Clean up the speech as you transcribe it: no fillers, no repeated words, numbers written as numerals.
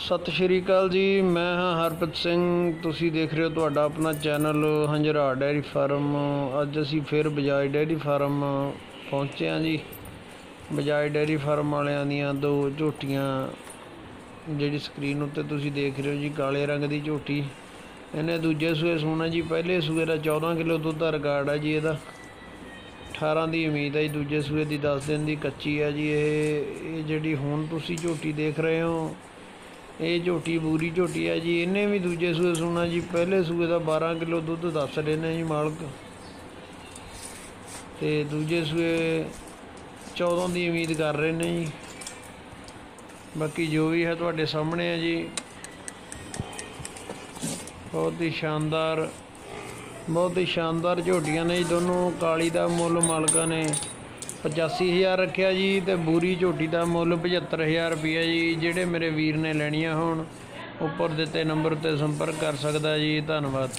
सत श्री अकाल जी। मैं हाँ हरप्रीत सिंह। तुसी देख रहे हो तुहाडा अपना चैनल हंजरा डेयरी फार्म। अज असी फिर बजाज डेयरी फार्म पहुँचे हाँ जी। बजाज डेयरी फार्म वालियां दियां दो झोटियां जिहड़ी स्क्रीन उत्ते तुसी देख रहे हो जी, काले रंग की झोटी। इन्हें दूजे सूए सूना जी। पहले सूए का 14 किलो दुध का रिकार्ड है जी। ਇਹਦਾ 18 की उम्मीद है जी। दूजे सूए की 10 दिन की कच्ची है जी। ये जिहड़ी हुण तुसी झोटी देख रहे हो, ये झोटी बूरी झोटी है जी। इन्हें भी दूजे सूए सूना जी। पहले सूए का 12 किलो दुध दस रहे हैं जी मालक, तो दूजे सूए 14 की उम्मीद कर रहे हैं जी। बाकी जो भी है तुहाडे सामने है जी। बहुत ही शानदार झोटियां ने जी दोनों। काली का मुल मालका ने 85,000 रखा जी, तो बूरी झोटी का मुल 75,000 रुपया जी। जेडे मेरे वीर ने लैनियां होण उपर दिते नंबर पर संपर्क कर सकदा जी। धन्यवाद।